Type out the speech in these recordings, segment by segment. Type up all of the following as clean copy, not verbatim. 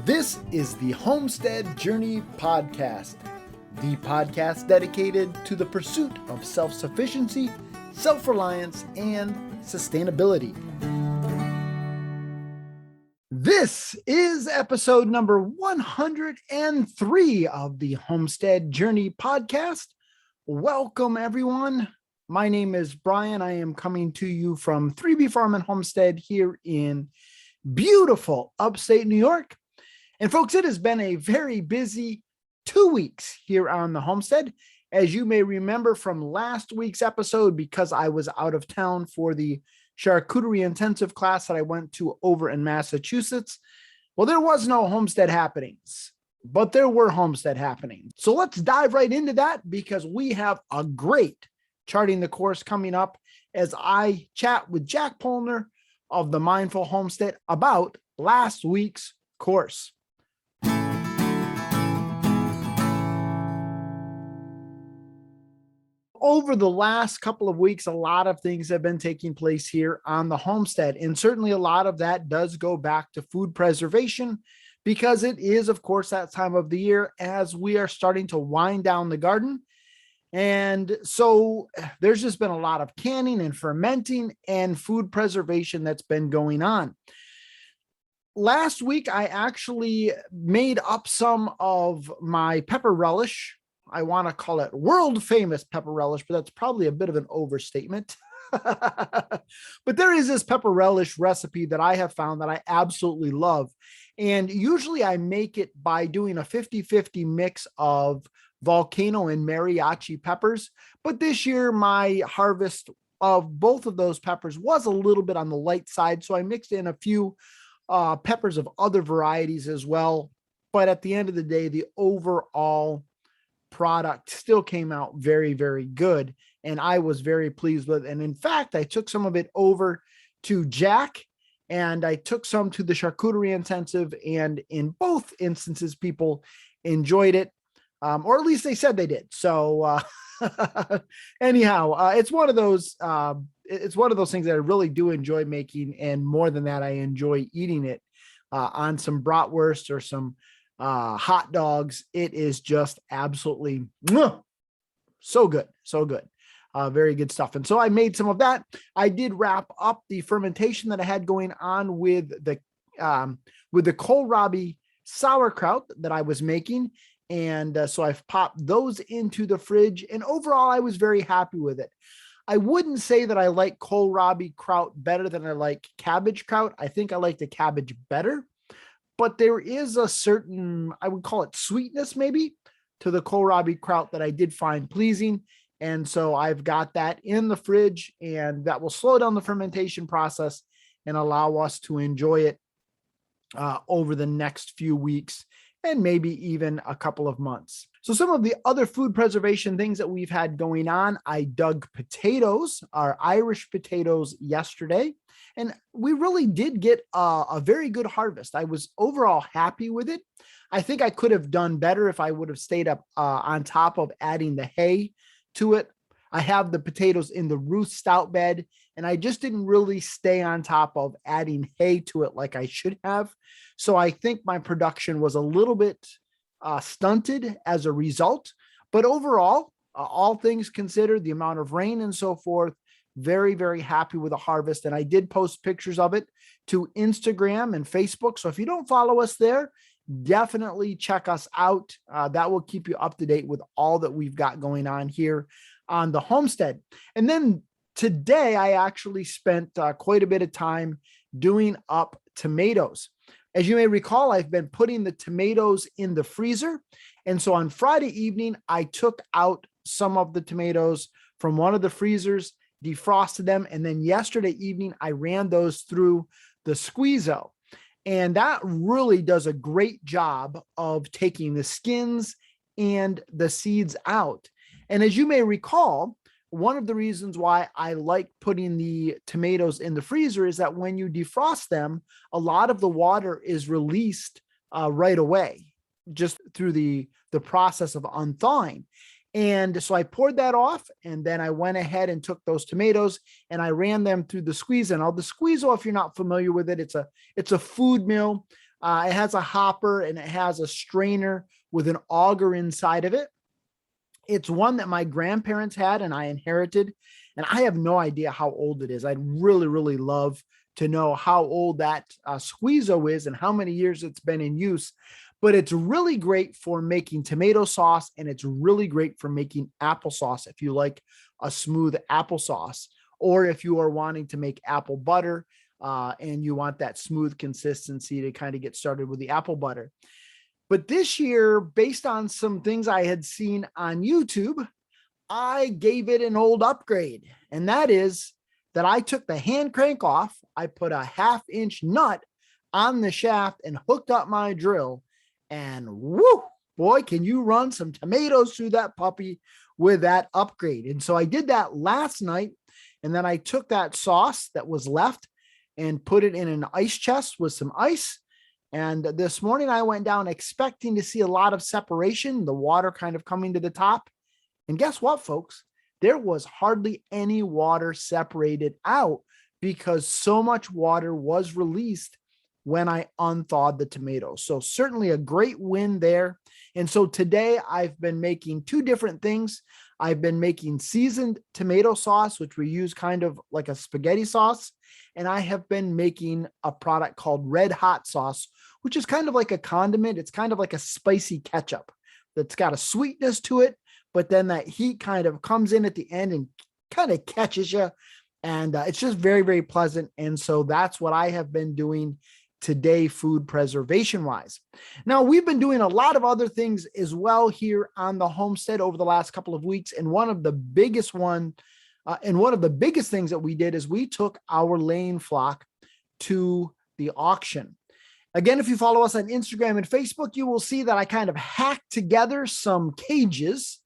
This is the Homestead Journey Podcast, the podcast dedicated to the pursuit of self-sufficiency, self-reliance, and sustainability. This is episode number 103 of the Homestead Journey Podcast. Welcome, everyone. My name is Brian. I am coming to you from 3B Farm and Homestead here in beautiful upstate New York. And folks, it has been a very busy 2 weeks here on the homestead. As you may remember from last week's episode, because I was out of town for the Charcuterie intensive class that I went to over in Massachusetts. Well, there was no homestead happenings, but there were homestead happenings. So let's dive right into that because we have a great charting the course coming up as I chat with Jack Pollner of the Mindful Homestead about last week's course. Over the last couple of weeks, a lot of things have been taking place here on the homestead. And certainly a lot of that does go back to food preservation because it is, of course, that time of the year as we are starting to wind down the garden. And so there's just been a lot of canning and fermenting and food preservation that's been going on. Last week, I actually made up some of my pepper relish. I want to call it world famous pepper relish, but that's probably a bit of an overstatement. But there is this pepper relish recipe that I have found that I absolutely love. And usually I make it by doing a 50-50 mix of volcano and mariachi peppers. But this year, my harvest of both of those peppers was a little bit on the light side. So I mixed in a few peppers of other varieties as well. But at the end of the day, the overall product still came out very, very good. And I was very pleased with it. And in fact, I took some of it over to Jack and I took some to the Charcuterie intensive. And in both instances, people enjoyed it, or at least they said they did. So anyhow, it's one of those things that I really do enjoy making. And more than that, I enjoy eating it on some bratwurst or some hot dogs. It is just absolutely so good. Very good stuff. And so I made some of that. I did wrap up the fermentation that I had going on with the kohlrabi sauerkraut that I was making. And so I've popped those into the fridge. And overall, I was very happy with it. I wouldn't say that I like kohlrabi kraut better than I like cabbage kraut. I think I like the cabbage better. But there is a certain, I would call it sweetness maybe, to the kohlrabi kraut that I did find pleasing. And so I've got that in the fridge and that will slow down the fermentation process and allow us to enjoy it over the next few weeks and maybe even a couple of months. So some of the other food preservation things that we've had going on, I dug potatoes, our Irish potatoes yesterday, and we really did get a very good harvest. I was overall happy with it. I think I could have done better if I would have stayed up on top of adding the hay to it. I have the potatoes in the Ruth Stout bed, and I just didn't really stay on top of adding hay to it like I should have. So I think my production was a little bit stunted as a result. But overall, all things considered, the amount of rain and so forth, very, very happy with the harvest. And I did post pictures of it to Instagram and Facebook. So if you don't follow us there, definitely check us out. That will keep you up to date with all that we've got going on here on the homestead. And then today, I actually spent quite a bit of time doing up tomatoes. As you may recall, I've been putting the tomatoes in the freezer. And so on Friday evening, I took out some of the tomatoes from one of the freezers, defrosted them. And then yesterday evening, I ran those through the squeezo. And that really does a great job of taking the skins and the seeds out. And as you may recall, one of the reasons why I like putting the tomatoes in the freezer is that when you defrost them, a lot of the water is released right away, just through the process of unthawing. And so I poured that off, and then I went ahead and took those tomatoes and I ran them through the squeeze. And the squeeze, if you're not familiar with it, it's a food mill. It has a hopper and it has a strainer with an auger inside of it. It's one that my grandparents had and I inherited, and I have no idea how old it is. I'd really, really love to know how old that squeezo is and how many years it's been in use. But it's really great for making tomato sauce, and it's really great for making applesauce if you like a smooth applesauce, or if you are wanting to make apple butter and you want that smooth consistency to kind of get started with the apple butter. But this year, based on some things I had seen on YouTube, I gave it an old upgrade. And that is that I took the hand crank off. I put a 1/2-inch nut on the shaft and hooked up my drill. And whoo, boy, can you run some tomatoes through that puppy with that upgrade. And so I did that last night. And then I took that sauce that was left and put it in an ice chest with some ice. And this morning I went down expecting to see a lot of separation, the water kind of coming to the top. And guess what, folks? There was hardly any water separated out because so much water was released when I unthawed the tomatoes. So certainly a great win there. And so today I've been making two different things. I've been making seasoned tomato sauce, which we use kind of like a spaghetti sauce. And I have been making a product called red hot sauce, which is kind of like a condiment. It's kind of like a spicy ketchup that's got a sweetness to it, but then that heat kind of comes in at the end and kind of catches you. And it's just very, very pleasant. And so that's what I have been doing today, food preservation wise. Now, we've been doing a lot of other things as well here on the homestead over the last couple of weeks. And one of the biggest things that we did is we took our laying flock to the auction. Again, if you follow us on Instagram and Facebook, you will see that I kind of hacked together some cages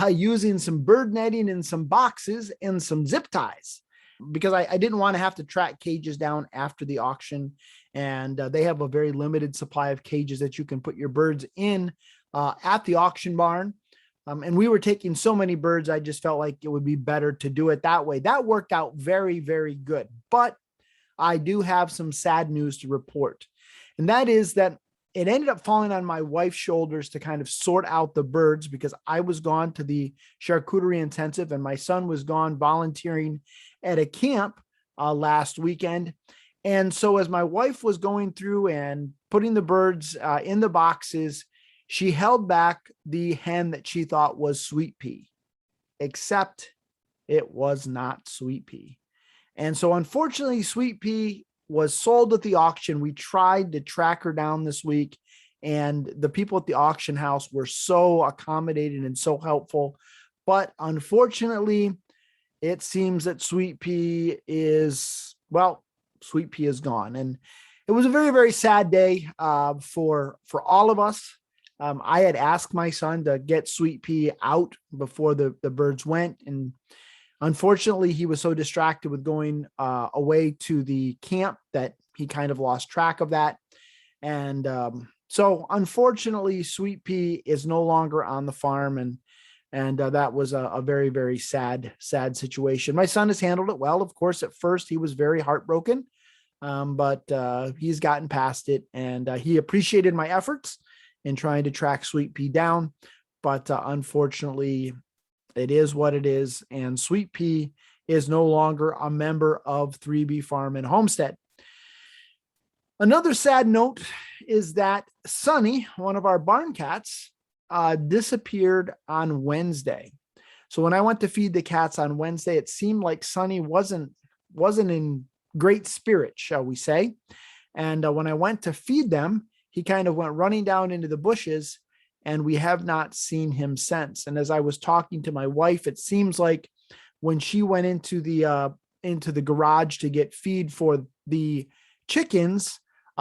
using some bird netting and some boxes and some zip ties, because I didn't want to have to track cages down after the auction. And they have a very limited supply of cages that you can put your birds in at the auction barn. And we were taking so many birds, I just felt like it would be better to do it that way. That worked out very, very good. But I do have some sad news to report. And that is that it ended up falling on my wife's shoulders to kind of sort out the birds, because I was gone to the charcuterie intensive and my son was gone volunteering at a camp last weekend. And so as my wife was going through and putting the birds in the boxes, she held back the hen that she thought was Sweet Pea, except it was not Sweet Pea. And so unfortunately, Sweet Pea was sold at the auction. We tried to track her down this week, and the people at the auction house were so accommodating and so helpful. But unfortunately, it seems that Sweet Pea is gone. And it was a very, very sad day for all of us. I had asked my son to get Sweet Pea out before the birds went. And unfortunately, he was so distracted with going away to the camp that he kind of lost track of that. And so unfortunately, Sweet Pea is no longer on the farm. And that was a very, very sad situation. My son has handled it well. Of course, at first he was very heartbroken, but he's gotten past it, and he appreciated my efforts in trying to track Sweet Pea down. But unfortunately, it is what it is, and Sweet Pea is no longer a member of 3B Farm and Homestead. Another sad note is that Sunny, one of our barn cats, disappeared on Wednesday. So when I went to feed the cats on Wednesday, it seemed like Sunny wasn't in great spirit, shall we say. And when I went to feed them, he kind of went running down into the bushes, and we have not seen him since. And as I was talking to my wife, it seems like when she went into the garage to get feed for the chickens,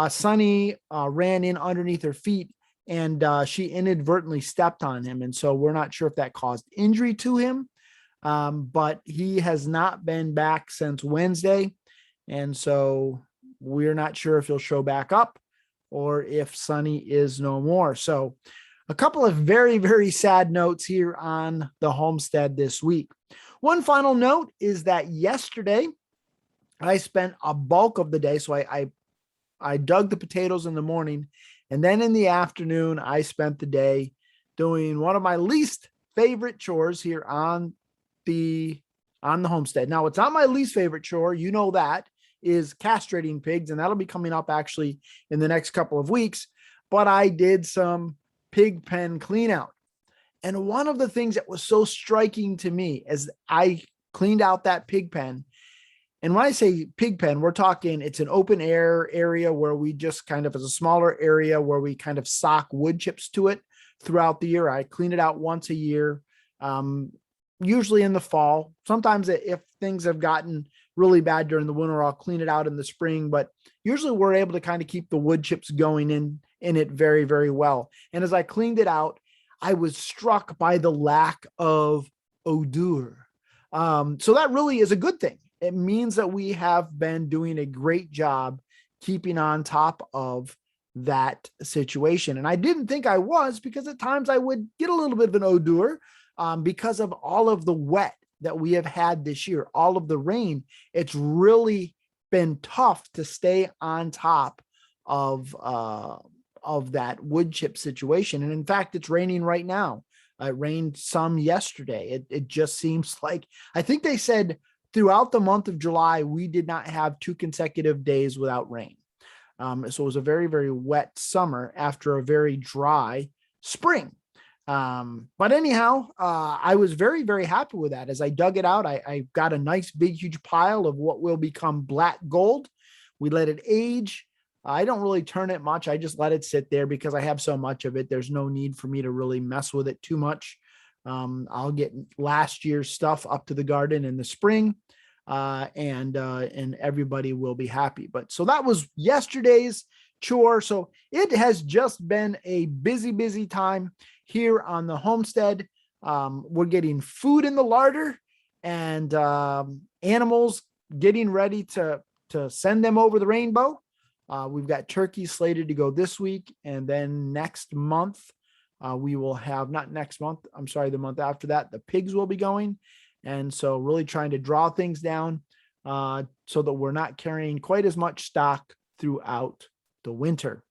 Sunny ran in underneath her feet, and she inadvertently stepped on him. And so we're not sure if that caused injury to him, but he has not been back since Wednesday. And so we're not sure if he'll show back up or if Sunny is no more. So a couple of very, very sad notes here on the homestead this week. One final note is that yesterday I spent a bulk of the day. So I I dug the potatoes in the morning, and then in the afternoon, I spent the day doing one of my least favorite chores here on the homestead. Now, it's not my least favorite chore. You know, that is castrating pigs, and that'll be coming up actually in the next couple of weeks. But I did some pig pen clean out. And one of the things that was so striking to me as I cleaned out that pig pen, and when I say pig pen, we're talking, it's an open air area where we just kind of, as a smaller area where we kind of sock wood chips to it throughout the year. I clean it out once a year, usually in the fall. Sometimes if things have gotten really bad during the winter, I'll clean it out in the spring, but usually we're able to kind of keep the wood chips going in it very, very well. And as I cleaned it out, I was struck by the lack of odor. So that really is a good thing. It means that we have been doing a great job keeping on top of that situation. And I didn't think I was, because at times I would get a little bit of an odor because of all of the wet that we have had this year, all of the rain. It's really been tough to stay on top of that wood chip situation. And in fact, it's raining right now. It rained some yesterday. It just seems like, I think they said throughout the month of July, we did not have 2 consecutive days without rain. So it was a very, very wet summer after a very dry spring. But anyhow, I was very, very happy with that. As I dug it out, I got a nice big, huge pile of what will become black gold. We let it age. I don't really turn it much. I just let it sit there because I have so much of it. There's no need for me to really mess with it too much. I'll get last year's stuff up to the garden in the spring, and everybody will be happy. But so that was yesterday's chore. So it has just been a busy, busy time here on the homestead. We're getting food in the larder, and animals getting ready to send them over the rainbow. We've got turkeys slated to go this week, and then next month we will have, not next month, I'm sorry, the month after that, the pigs will be going. And so really trying to draw things down so that we're not carrying quite as much stock throughout the winter.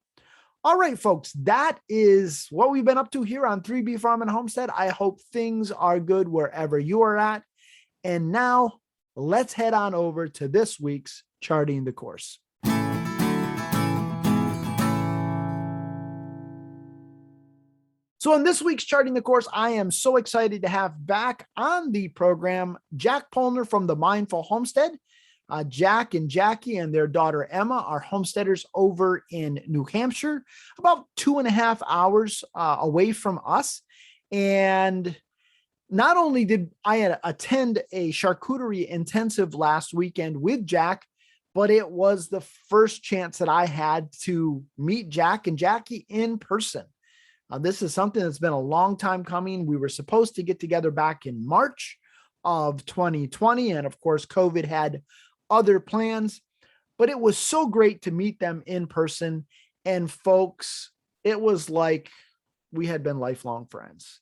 All right, folks, that is what we've been up to here on 3B Farm and Homestead. I hope things are good wherever you are at. And now let's head on over to this week's Charting the Course. So in this week's Charting the Course, I am so excited to have back on the program Jack Pollner from the Mindful Homestead. Jack and Jackie and their daughter Emma are homesteaders over in New Hampshire, about 2.5 hours away from us. And not only did I attend a charcuterie intensive last weekend with Jack, but it was the first chance that I had to meet Jack and Jackie in person. This is something that's been a long time coming. We were supposed to get together back in March of 2020. And of course, COVID had other plans, but it was so great to meet them in person. And folks, it was like we had been lifelong friends.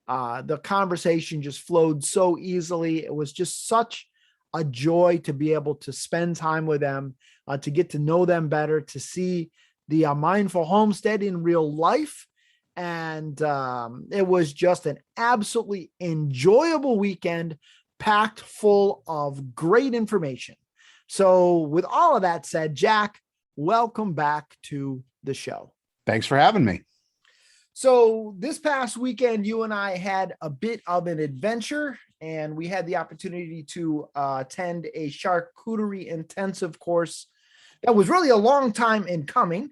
The conversation just flowed so easily. It was just such a joy to be able to spend time with them, to get to know them better, to see the Mindful Homestead in real life. And it was just an absolutely enjoyable weekend, packed full of great information. So with all of that said, Jack, welcome back to the show. Thanks for having me. So this past weekend, you and I had a bit of an adventure, and we had the opportunity to attend a charcuterie intensive course that was really a long time in coming.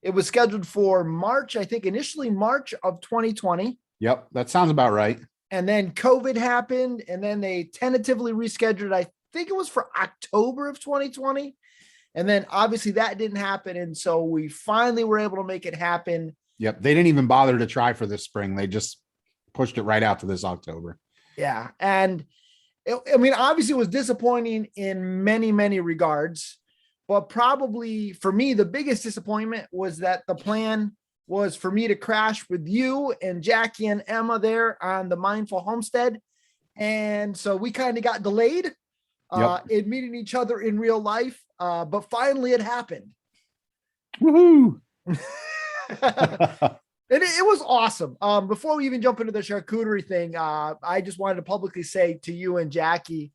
It was scheduled for March, I think initially March of 2020. Yep, that sounds about right. And then COVID happened, and then they tentatively rescheduled. I think it was for October of 2020. And then obviously that didn't happen. And so we finally were able to make it happen. Yep, they didn't even bother to try for this spring. They just pushed it right out to this October. Yeah. And obviously it was disappointing in many, many regards. But probably for me, the biggest disappointment was that the plan was for me to crash with you and Jackie and Emma there on the Mindful Homestead. And so we kind of got delayed. in meeting each other in real life. But finally it happened. Woohoo. And it was awesome. Before we even jump into the charcuterie thing, I just wanted to publicly say to you and Jackie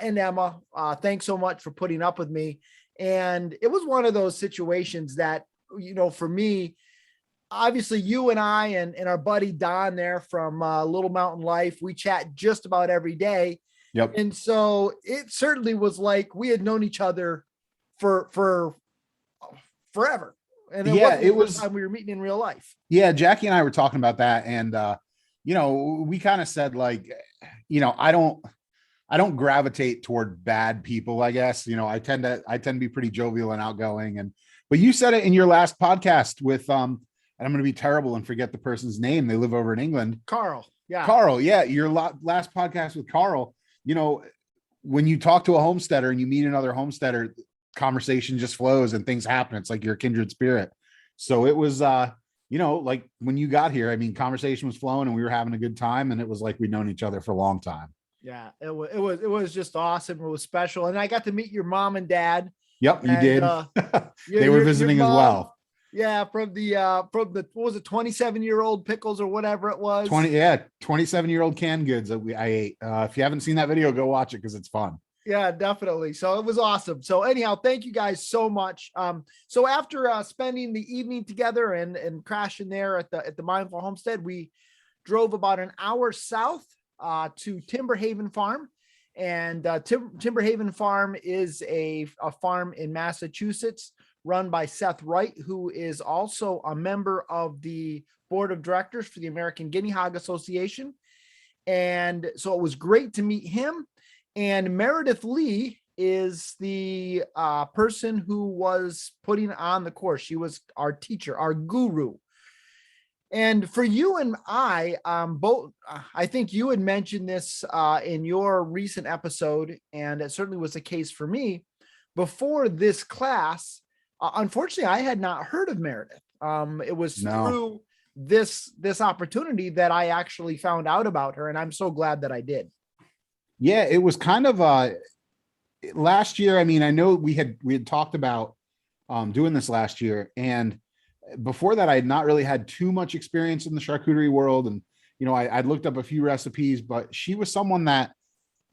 and Emma, thanks so much for putting up with me. And it was one of those situations that, for me, obviously you and I and our buddy Don there from Little Mountain Life, we chat just about every day. Yep. And so it certainly was like we had known each other for forever. And it was the first time we were meeting in real life. Yeah, Jackie and I were talking about that, and we kind of said, like, I don't gravitate toward bad people, I guess. I tend to be pretty jovial and outgoing, but you said it in your last podcast with and I'm going to be terrible and forget the person's name. They live over in England. Carl. Yeah. Carl. Yeah. Your last podcast with Carl, when you talk to a homesteader and you meet another homesteader, conversation just flows and things happen. It's like your kindred spirit. So it was, like when you got here, I mean, conversation was flowing and we were having a good time, and it was like we'd known each other for a long time. Yeah, it was just awesome. It was special. And I got to meet your mom and dad. Yep, you did. They were visiting as well. Yeah, from the what was it, 27-year-old pickles or whatever it was. 27-year-old canned goods that I ate. If you haven't seen that video, go watch it because it's fun. Yeah, definitely. So it was awesome. So anyhow, thank you guys so much. So after spending the evening together and crashing there at the Mindful Homestead, we drove about an hour south to Timber Haven Farm. And Timber Haven Farm is a farm in Massachusetts run by Seth Wright, who is also a member of the board of directors for the American Guinea Hog Association. And so it was great to meet him. And Meredith Leigh is the person who was putting on the course. She was our teacher, our guru. And for you and I, both, I think you had mentioned this in your recent episode, and it certainly was the case for me. Before this class, unfortunately, I had not heard of Meredith. It was through this opportunity that I actually found out about her, and I'm so glad that I did. Yeah, it was kind of last year. I mean, I know we had talked about doing this last year, and before that, I had not really had too much experience in the charcuterie world. And, I'd looked up a few recipes, but she was someone that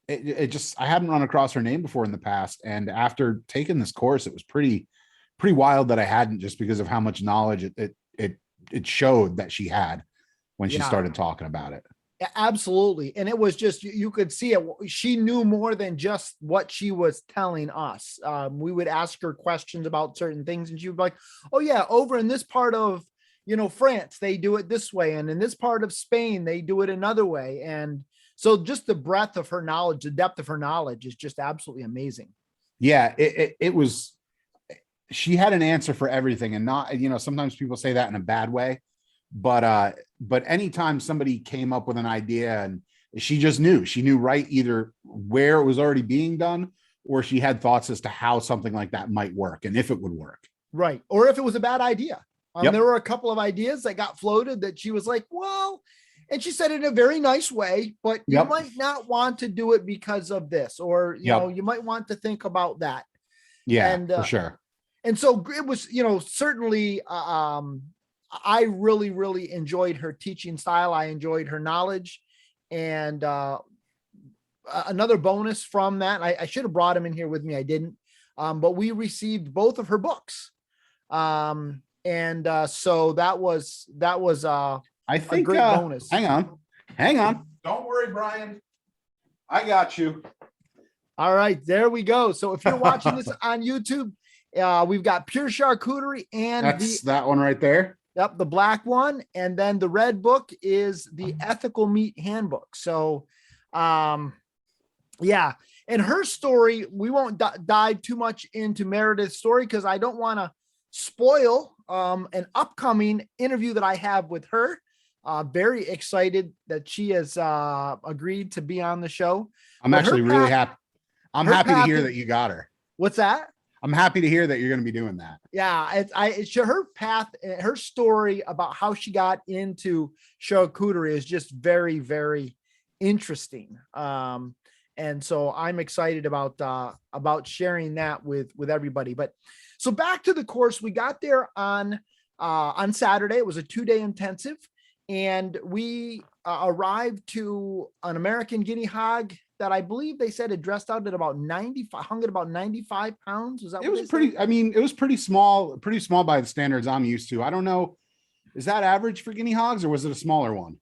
I hadn't run across her name before in the past. And after taking this course, it was pretty wild that I hadn't, just because of how much knowledge it showed that she had when she started talking about it. Absolutely. And it was just, you could see it. She knew more than just what she was telling us. We would ask her questions about certain things, and she would be like, oh yeah, over in this part of, France, they do it this way. And in this part of Spain, they do it another way. And so just the breadth of her knowledge, the depth of her knowledge is just absolutely amazing. Yeah, it was, she had an answer for everything, and not, sometimes people say that in a bad way. But anytime somebody came up with an idea, and she knew right either where it was already being done, or she had thoughts as to how something like that might work and if it would work. Right. Or if it was a bad idea. There were a couple of ideas that got floated that she was like, well, and she said it in a very nice way, but you might not want to do it because of this, or, you might want to think about that. Yeah, and, for sure. And so it was, certainly, I really, really enjoyed her teaching style. I enjoyed her knowledge. And another bonus from that, I should have brought him in here with me. I didn't, but we received both of her books. So that was I think a great bonus. Hang on. Don't worry, Brian. I got you. All right, there we go. So if you're watching this on YouTube, we've got Pure Charcuterie, and that's that one right there. Yep, the black one. And then the red book is the Ethical Meat Handbook. So, yeah. And her story, we won't dive too much into Meredith's story because I don't want to spoil an upcoming interview that I have with her. Very excited that she has agreed to be on the show. I'm actually really happy. I'm happy to hear that you got her. What's that? I'm happy to hear that you're going to be doing that. Yeah, it's her path, her story about how she got into charcuterie is just very, very interesting. And And so I'm excited about sharing that with everybody. But so back to the course, we got there on Saturday. It was a 2-day intensive, and we arrived to an American guinea hog that I believe they said it dressed out at about 95, hung at about 95 pounds. Was that it was pretty, I mean, it was pretty small by the standards I'm used to. I don't know. Is that average for guinea hogs, or was it a smaller one?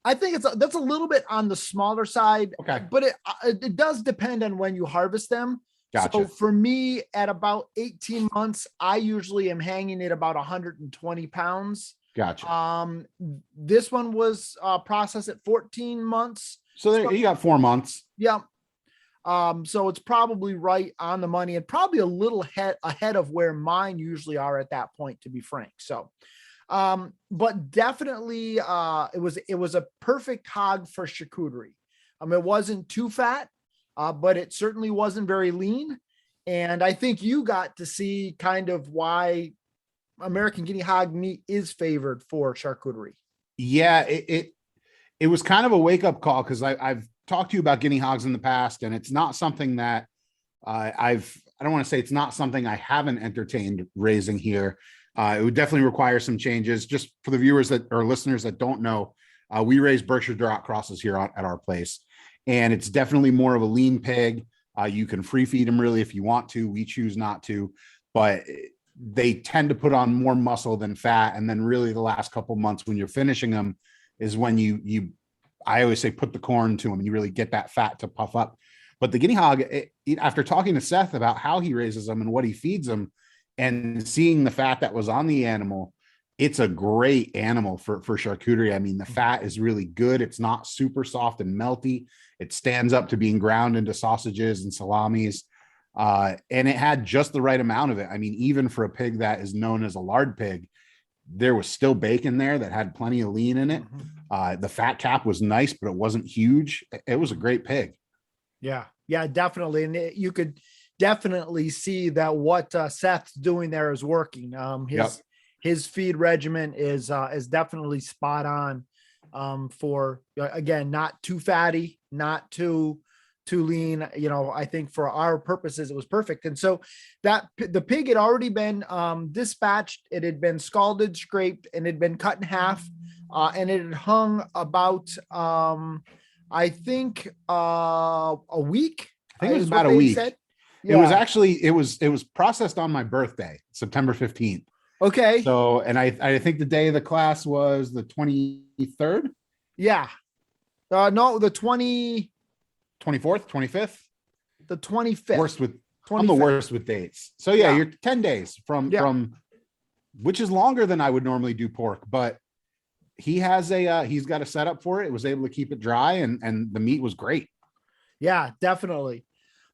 I think that's a little bit on the smaller side, Okay. But it does depend on when you harvest them. Gotcha. So for me, at about 18 months, I usually am hanging at about 120 pounds. Gotcha. This one was processed at 14 months. So there, you got 4 months. Yeah. So it's probably right on the money, and probably a little ahead of where mine usually are at that point, to be frank. So, but definitely, it was a perfect hog for charcuterie. It wasn't too fat, but it certainly wasn't very lean. And I think you got to see kind of why American guinea hog meat is favored for charcuterie. Yeah, it was kind of a wake up call, because I've talked to you about guinea hogs in the past, and it's not something that I don't want to say it's not something I haven't entertained raising here. It would definitely require some changes. Just for the viewers that or listeners that don't know, we raise Berkshire Duroc crosses here at our place, and it's definitely more of a lean pig. You can free feed them really if you want to. We choose not to, but they tend to put on more muscle than fat. And then really the last couple months when you're finishing them is when I always say, put the corn to them and you really get that fat to puff up. But the guinea hog, after talking to Seth about how he raises them and what he feeds them and seeing the fat that was on the animal, it's a great animal for charcuterie. I mean, the fat is really good. It's not super soft and melty. It stands up to being ground into sausages and salamis. And it had just the right amount of it. I mean, even for a pig that is known as a lard pig, there was still bacon there that had plenty of lean in it. The fat cap was nice, but it wasn't huge. It was a great pig. Yeah, definitely. And you could definitely see that what Seth's doing there is working. His feed regimen is definitely spot on for, again, not too fatty, not too lean. I think for our purposes, it was perfect. And so that the pig had already been dispatched. It had been scalded, scraped, and it had been cut in half. And it had hung about, I think, a week. I think it was about a week. Yeah. It was actually, it was processed on my birthday, September 15th. Okay. So, and I think the day of the class was the 23rd. Yeah. No, the 24th, 25th. The 25th. I'm the worst with dates. So yeah, you're 10 days from, which is longer than I would normally do pork, but he's got a setup for it. It was able to keep it dry, and the meat was great. Yeah, definitely.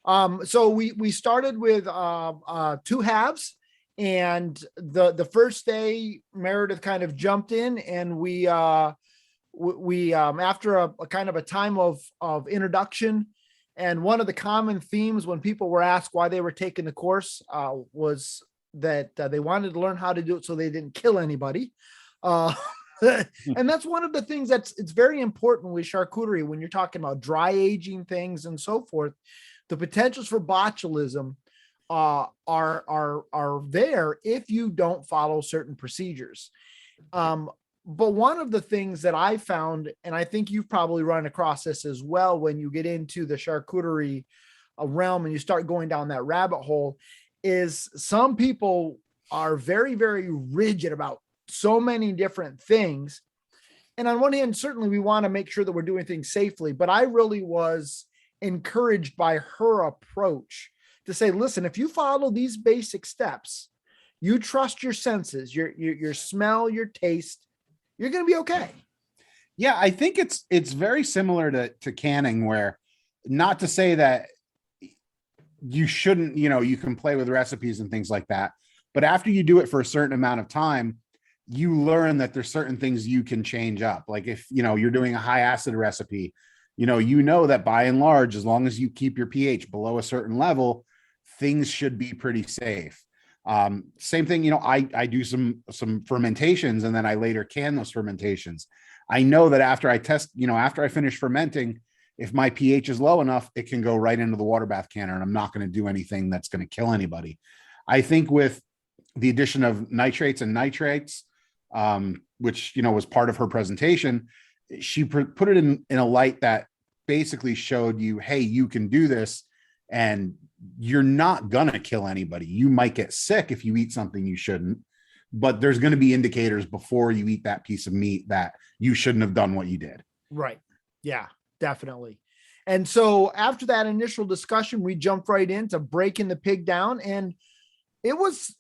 So we started with 2 halves, and the first day Meredith kind of jumped in, and we after a kind of a time of introduction, and one of the common themes when people were asked why they were taking the course was that they wanted to learn how to do it so they didn't kill anybody. And that's one of the things it's very important with charcuterie when you're talking about dry aging things and so forth. The potentials for botulism are there if you don't follow certain procedures. But one of the things that I found, and I think you've probably run across this as well, when you get into the charcuterie realm and you start going down that rabbit hole, is some people are very, very rigid about so many different things. And on one hand, certainly we want to make sure that we're doing things safely, but I really was encouraged by her approach to say, listen, if you follow these basic steps, you trust your senses, your smell, your taste, you're going to be okay. Yeah, I think it's very similar to canning, where, not to say that you shouldn't, you can play with recipes and things like that, but after you do it for a certain amount of time, you learn that there's certain things you can change up. Like if, you're doing a high acid recipe, that by and large, as long as you keep your pH below a certain level, things should be pretty safe. Same thing, I do some fermentations, and then I later can those fermentations. I know that after I finish fermenting, if my pH is low enough, it can go right into the water bath canner, and I'm not going to do anything that's going to kill anybody. I think with the addition of nitrates and nitrites, which, was part of her presentation, she put it in a light that basically showed you, hey, you can do this and you're not going to kill anybody. You might get sick if you eat something you shouldn't, but there's going to be indicators before you eat that piece of meat that you shouldn't have done what you did. Right. Yeah, definitely. And so after that initial discussion, we jumped right into breaking the pig down. And it was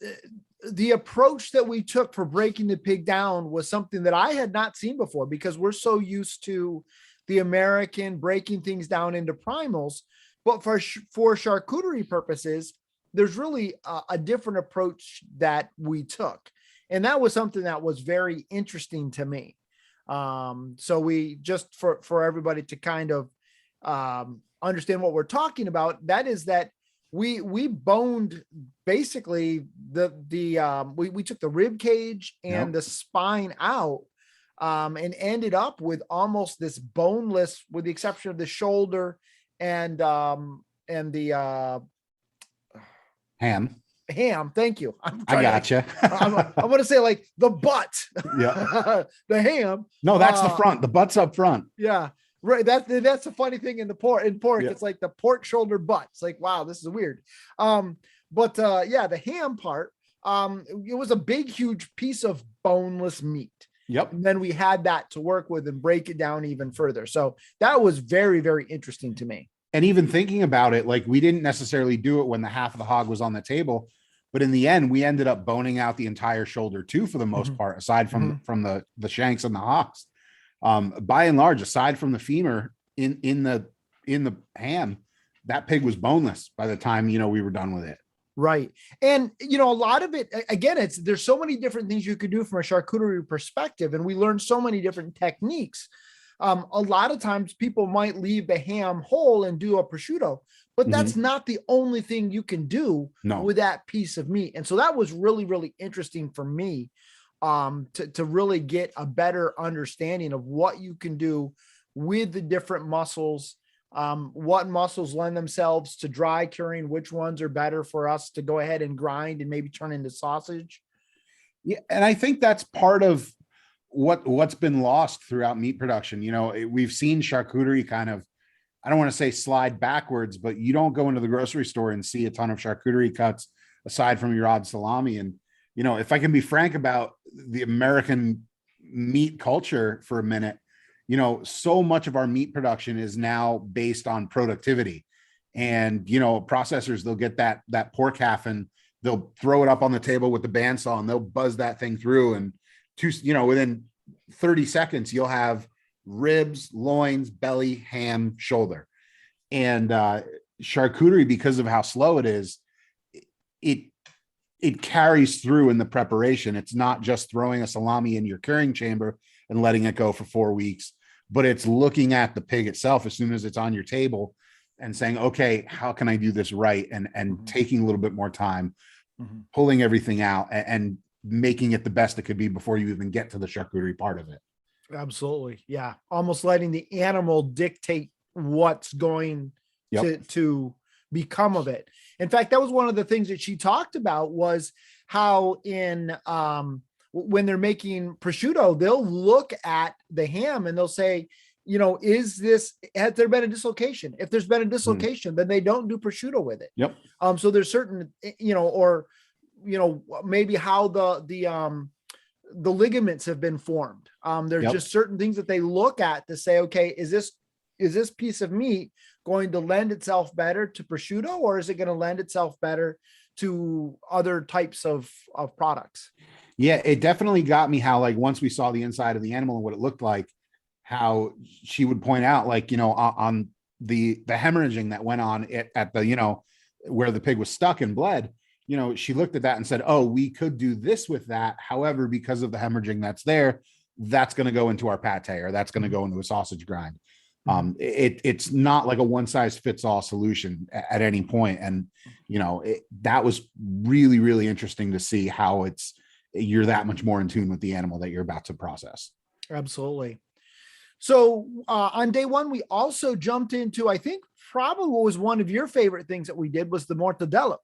the approach that we took for breaking the pig down was something that I had not seen before, because we're so used to the American breaking things down into primals. But for charcuterie purposes, there's really a different approach that we took. And that was something that was very interesting to me. So we just for everybody to kind of understand what we're talking about, that is that we boned basically we took the rib cage and the spine out, and ended up with almost this boneless, with the exception of the shoulder and the ham. Thank you. I gotcha. I want to say like the butt. Yeah. The ham. No, that's the front. The butt's up front. Yeah. Right. That's a funny thing in pork. Yeah. It's like the pork shoulder butt. It's like, wow, this is weird. But the ham part, it was a big, huge piece of boneless meat. Yep. And then we had that to work with and break it down even further. So that was very, very interesting to me. And even thinking about it, like, we didn't necessarily do it when the half of the hog was on the table, but in the end, we ended up boning out the entire shoulder too, for the most part, aside from the shanks and the hocks. By and large, aside from the femur in the ham, that pig was boneless by the time, we were done with it. Right. And, a lot of it, again, there's so many different things you could do from a charcuterie perspective. And we learned so many different techniques. A lot of times people might leave the ham whole and do a prosciutto, but that's not the only thing you can do with that piece of meat. And so that was really, really interesting for me, to really get a better understanding of what you can do with the different muscles, what muscles lend themselves to dry curing, which ones are better for us to go ahead and grind and maybe turn into sausage. Yeah. And I think that's part of what's been lost throughout meat production. We've seen charcuterie kind of, I don't want to say slide backwards, but you don't go into the grocery store and see a ton of charcuterie cuts aside from your odd salami. And, if I can be frank about the American meat culture for a minute, so much of our meat production is now based on productivity. And, processors, they'll get that pork half and they'll throw it up on the table with the bandsaw and they'll buzz that thing through. And within 30 seconds, you'll have ribs, loins, belly, ham, shoulder. And charcuterie, because of how slow it is, it carries through in the preparation. It's not just throwing a salami in your curing chamber and letting it go for 4 weeks, but it's looking at the pig itself as soon as it's on your table and saying, okay, how can I do this right? And taking a little bit more time, pulling everything out and making it the best it could be before you even get to the charcuterie part of it. Absolutely. Yeah. Almost letting the animal dictate what's going to become of it. In fact, that was one of the things that she talked about, was how when they're making prosciutto, they'll look at the ham and they'll say, has there been a dislocation? If there's been a dislocation, then they don't do prosciutto with it. Yep. So there's certain, maybe how the ligaments have been formed. There's just certain things that they look at to say, okay, is this piece of meat going to lend itself better to prosciutto, or is it going to lend itself better to other types of products? Yeah, it definitely got me how, like, once we saw the inside of the animal and what it looked like, how she would point out, like, on the hemorrhaging that went on at the, where the pig was stuck and bled, she looked at that and said, oh, we could do this with that. However, because of the hemorrhaging that's there, that's going to go into our pate, or that's going to go into a sausage grind. It's not like a one size fits all solution at any point. And, that was really, really interesting to see how you're that much more in tune with the animal that you're about to process. Absolutely. So on day one, we also jumped into, I think probably what was one of your favorite things that we did was the mortadella.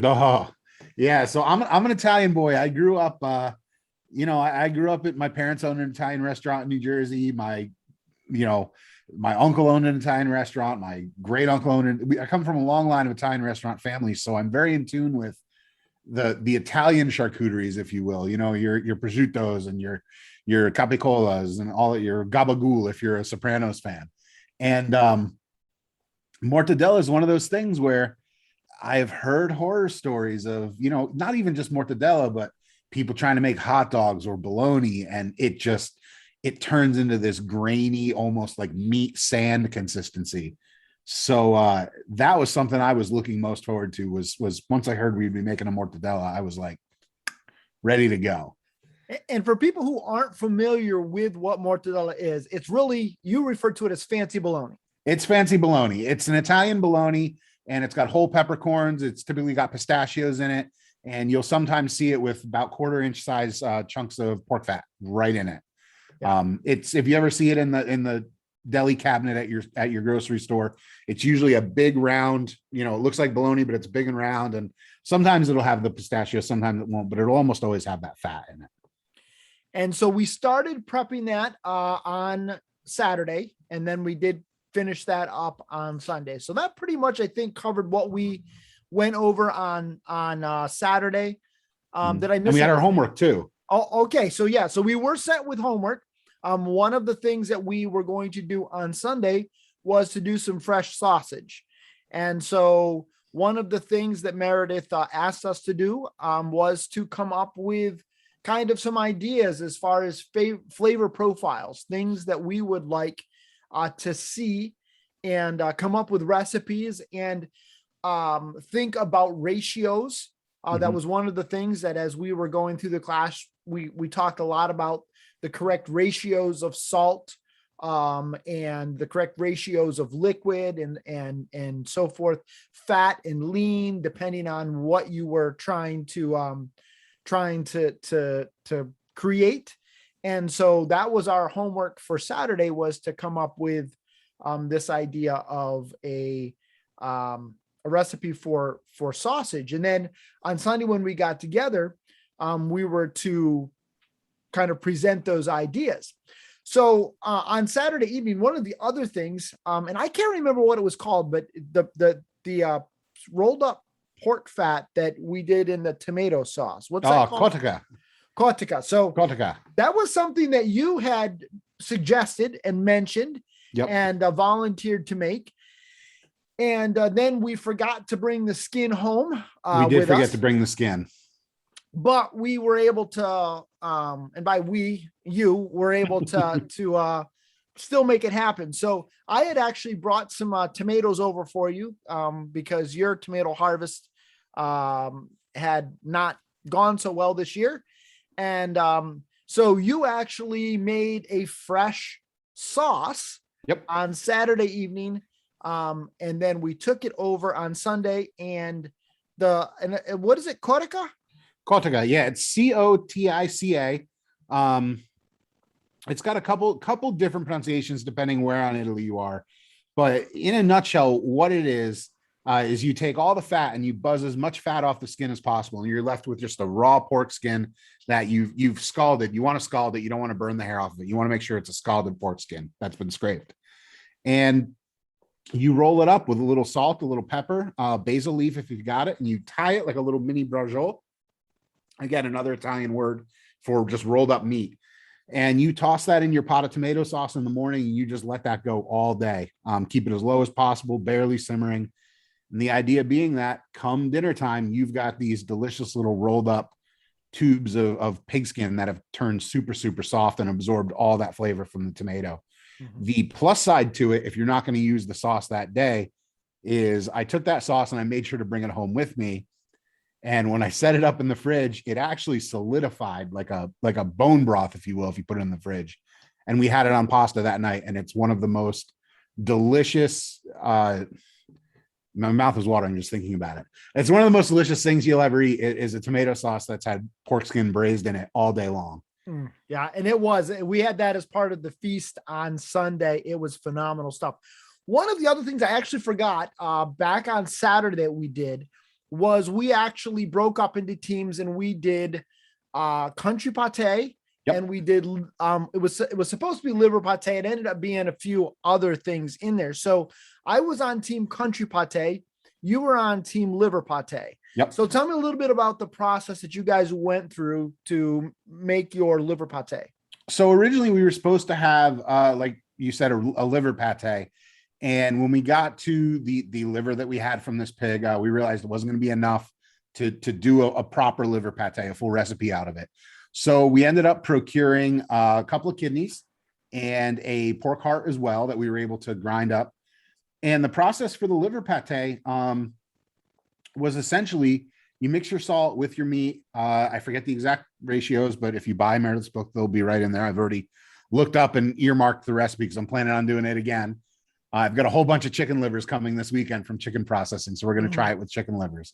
Oh, yeah. So I'm an Italian boy. I grew up, I grew up at my parents owned an Italian restaurant in New Jersey. You know, my uncle owned an Italian restaurant. My great uncle owned it. I come from a long line of Italian restaurant families, so I'm very in tune with the Italian charcuteries, if you will. You know, your prosciuttos and your capicolas and all of your gabagool if you're a Sopranos fan. And mortadella is one of those things where I've heard horror stories of, not even just mortadella, but people trying to make hot dogs or bologna, and it turns into this grainy, almost like meat sand consistency. So that was something I was looking most forward to was once I heard we'd be making a mortadella, I was like ready to go. And for people who aren't familiar with what mortadella is, it's really, you refer to it as fancy bologna. It's fancy bologna. It's an Italian bologna, and it's got whole peppercorns. It's typically got pistachios in it, and you'll sometimes see it with about quarter-inch size chunks of pork fat right in it. Yeah. It's, if you ever see it in the deli cabinet at your grocery store, it's usually a big round, it looks like bologna, but it's big and round. And sometimes it'll have the pistachio, sometimes it won't, but it'll almost always have that fat in it. And so we started prepping that on Saturday, and then we did finish that up on Sunday. So that pretty much, I think, covered what we went over on Saturday. Did I miss? And we had our homework too. Oh, okay. So yeah, so we were set with homework. One of the things that we were going to do on Sunday was to do some fresh sausage. And so one of the things that Meredith asked us to do was to come up with kind of some ideas as far as flavor profiles, things that we would like to see, and come up with recipes and think about ratios. That was one of the things that as we were going through the class, we talked a lot about the correct ratios of salt and the correct ratios of liquid and so forth, fat and lean, depending on what you were trying to create. And so that was our homework for Saturday, was to come up with this idea of a recipe for sausage. And then on Sunday, when we got together, we were to kind of present those ideas. So on Saturday evening, one of the other things, and I can't remember what it was called, but the rolled up pork fat that we did in the tomato sauce. What's that called? Kotica. So that was something that you had suggested and mentioned. Yep. And volunteered to make. And then we forgot to bring the skin home. We did forget to bring the skin. But we were able to, and by you were able to still make it happen. So I had actually brought some tomatoes over for you because your tomato harvest had not gone so well this year. And so you actually made a fresh sauce on Saturday evening. And then we took it over on Sunday, and what is it? Kotica? Kotica. Yeah. It's Kotica. It's got a couple different pronunciations depending where on Italy you are, but in a nutshell, what it is you take all the fat and you buzz as much fat off the skin as possible, and you're left with just a raw pork skin that you've scalded. You want to scald it. You don't want to burn the hair off of it. You want to make sure it's a scalded pork skin that's been scraped, and you roll it up with a little salt, a little pepper, basil leaf if you've got it, and you tie it like a little mini braciole. Again, another Italian word for just rolled up meat. And you toss that in your pot of tomato sauce in the morning, and you just let that go all day. Keep it as low as possible, barely simmering. And the idea being that come dinner time, you've got these delicious little rolled up tubes of pigskin that have turned super, super soft and absorbed all that flavor from the tomato. Mm-hmm. The plus side to it, if you're not going to use the sauce that day, is I took that sauce and I made sure to bring it home with me. And when I set it up in the fridge, it actually solidified like a bone broth, if you will, if you put it in the fridge. And we had it on pasta that night, and it's one of the most delicious. My mouth is watering just thinking about it. It's one of the most delicious things you'll ever eat is a tomato sauce that's had pork skin braised in it all day long. Yeah, and we had that as part of the feast on Sunday. It was phenomenal stuff. One of the other things I actually forgot back on Saturday that we did was we actually broke up into teams and we did country pate. Yep. And we did it was supposed to be liver pate. It ended up being a few other things in there. So I was on team country pate. You were on team liver pate. Yep. So tell me a little bit about the process that you guys went through to make your liver pate. So originally we were supposed to have, like you said, a liver pate. And when we got to the liver that we had from this pig, we realized it wasn't going to be enough to do a proper liver pate, a full recipe out of it. So we ended up procuring a couple of kidneys and a pork heart as well that we were able to grind up. And the process for the liver pate was essentially you mix your salt with your meat. I forget the exact ratios, but if you buy Meredith's book, they'll be right in there. I've already looked up and earmarked the recipe because I'm planning on doing it again. I've got a whole bunch of chicken livers coming this weekend from chicken processing. So we're going to try it with chicken livers.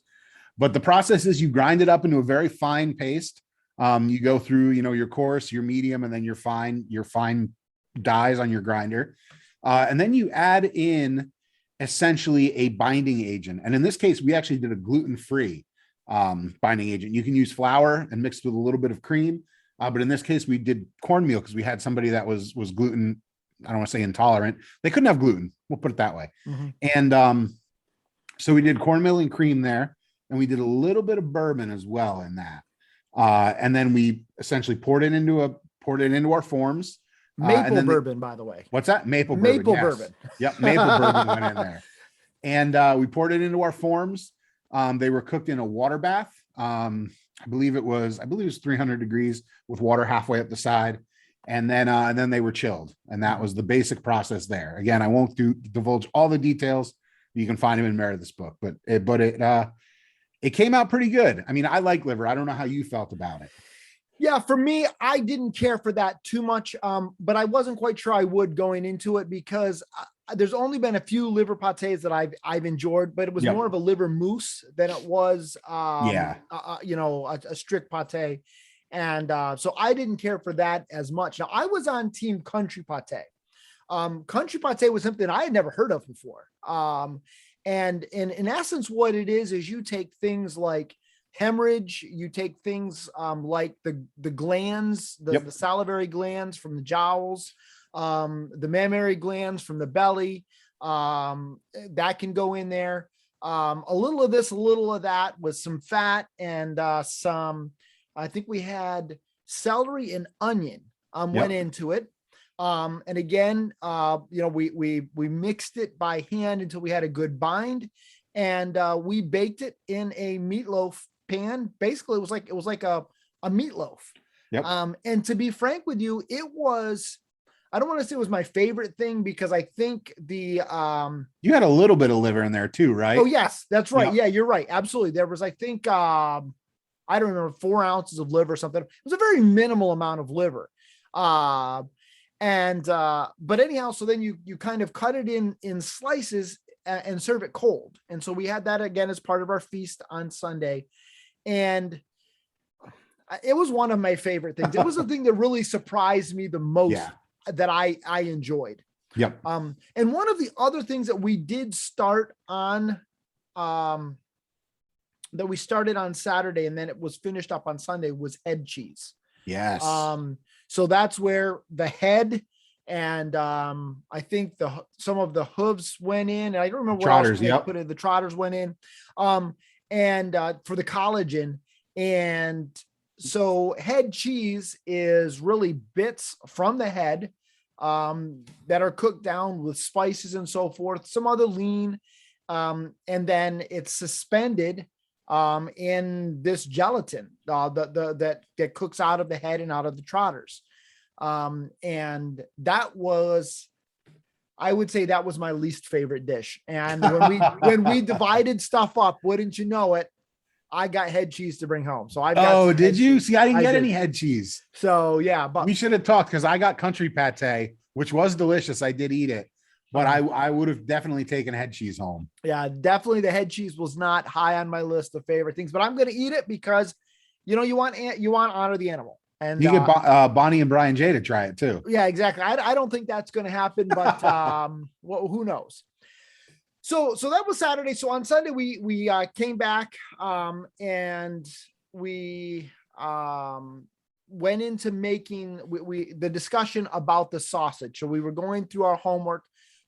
But the process is you grind it up into a very fine paste. You go through, your coarse, your medium, and then your fine dyes on your grinder. And then you add in essentially a binding agent. And in this case, we actually did a gluten-free binding agent. You can use flour and mix with a little bit of cream. But in this case, we did cornmeal because we had somebody that was gluten, I don't want to say intolerant. They couldn't have gluten. We'll put it that way. Mm-hmm. And so we did cornmeal and cream there. And we did a little bit of bourbon as well in that. And then we essentially poured it into our forms. Maple bourbon, by the way. What's that? Maple bourbon. Maple bourbon. Yep. Maple bourbon went in there. And we poured it into our forms. They were cooked in a water bath. I believe it was 300 degrees with water halfway up the side. And then they were chilled. And that was the basic process there. Again, I won't divulge all the details. You can find them in Meredith's book, but it came out pretty good. I mean, I like liver. I don't know how you felt about it. Yeah, for me, I didn't care for that too much, but I wasn't quite sure I would going into it because there's only been a few liver pates that I've enjoyed, but it was more of a liver mousse than it was, a strict pate. And so I didn't care for that as much. Now, I was on team country pate. Country pate was something I had never heard of before. And in essence, what it is you take things like hemorrhage, you take things like the glands, the salivary glands from the jowls, the mammary glands from the belly, that can go in there. A little of this, a little of that with some fat and I think we had celery and onion went into it. And again, we mixed it by hand until we had a good bind, and we baked it in a meatloaf pan. Basically, it was like a meatloaf. Yep. And to be frank with you, I don't want to say it was my favorite thing because I think you had a little bit of liver in there too, right? Oh yes, that's right. Yeah, you're right. Absolutely. There was, I think, I don't remember, 4 ounces of liver or something. It was a very minimal amount of liver. But anyhow, so then you kind of cut it in slices and serve it cold. And so we had that again as part of our feast on Sunday. And it was one of my favorite things. It was the thing that really surprised me the most that I enjoyed. Yep. And one of the other things that we did start on, that we started on Saturday and then it was finished up on Sunday was head cheese. Yes. So that's where the head and I think some of the hooves went in. And I don't remember trotters, what else put in. The trotters went in. And for the collagen. And so head cheese is really bits from the head that are cooked down with spices and so forth, some other lean. And then it's suspended in this gelatin that cooks out of the head and out of the trotters. And that was, I would say that was my least favorite dish. And when we divided stuff up, wouldn't you know it, I got head cheese to bring home. So did you see? I didn't get any head cheese. So yeah, but we should have talked because I got country pate, which was delicious. I did eat it, but I would have definitely taken head cheese home. Yeah, definitely. The head cheese was not high on my list of favorite things, but I'm going to eat it because, you want to honor the animal. And you get Bonnie and Brian J to try it too. yeah, exactly. I don't think that's going to happen, but well, who knows? So that was Saturday. So on Sunday we came back and we went into making the discussion about the sausage. So we were going through our homework,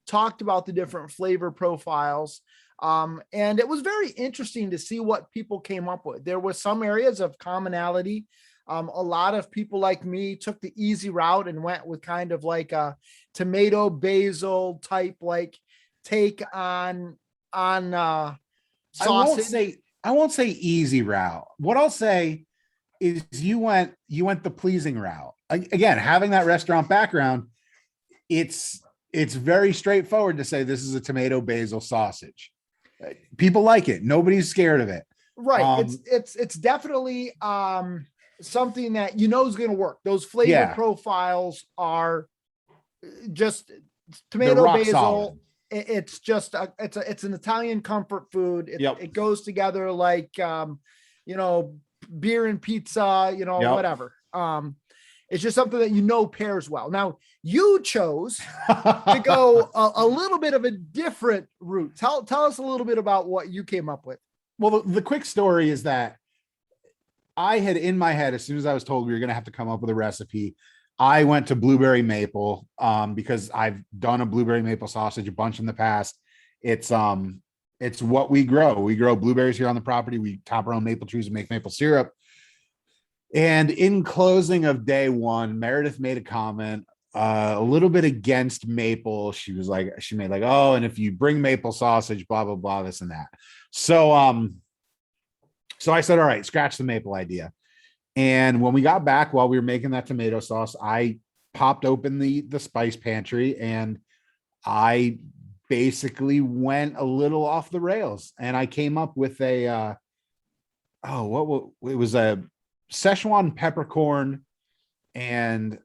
talked about the different flavor profiles. And it was very interesting to see what people came up with. There were some areas of commonality. A lot of people like me took the easy route and went with kind of like a tomato basil type, like take on sausage. I won't say easy route. What I'll say is you went the pleasing route. Again, having that restaurant background, it's very straightforward to say this is a tomato basil sausage. People like it. Nobody's scared of it. Right. It's definitely something that is going to work. Those flavor profiles are just tomato basil. Solid. It's just it's an Italian comfort food. It goes together like beer and pizza, whatever. It's just something that pairs well. Now you chose to go a little bit of a different route. Tell us a little bit about what you came up with. Well, the quick story is that I had in my head, as soon as I was told we were going to have to come up with a recipe, I went to blueberry maple because I've done a blueberry maple sausage a bunch in the past. It's what we grow. We grow blueberries here on the property. We top our own maple trees and make maple syrup. And in closing of day one, Meredith made a comment a little bit against maple. She made like, oh, and if you bring maple sausage, blah, blah, blah, this and that. So I said, all right, scratch the maple idea. And when we got back, while we were making that tomato sauce, I popped open the spice pantry and I basically went a little off the rails. And I came up with it was a Szechuan peppercorn and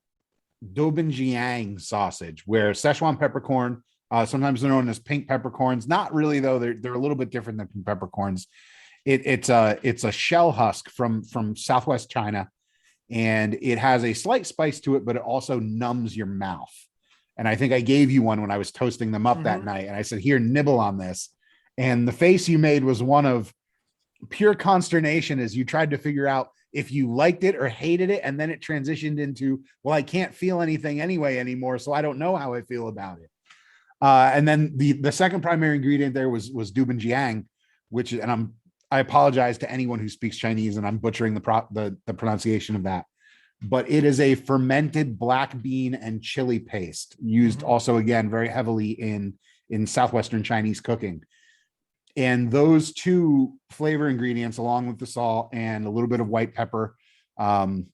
Dubin Jiang sausage, where Szechuan peppercorn, sometimes they're known as pink peppercorns. Not really, though. They're a little bit different than pink peppercorns. It's a shell husk from Southwest China, and it has a slight spice to it, but it also numbs your mouth. And I think I gave you one when I was toasting them up that night, and I said, "Here, nibble on this." And the face you made was one of pure consternation as you tried to figure out if you liked it or hated it, and then it transitioned into, well, I can't feel anything anymore, so I don't know how I feel about it. And then the second primary ingredient there was Dubin Jiang, which, and I apologize to anyone who speaks Chinese and I'm butchering the pronunciation of that, but it is a fermented black bean and chili paste used also, again, very heavily in Southwestern Chinese cooking. And those two flavor ingredients, along with the salt and a little bit of white pepper, and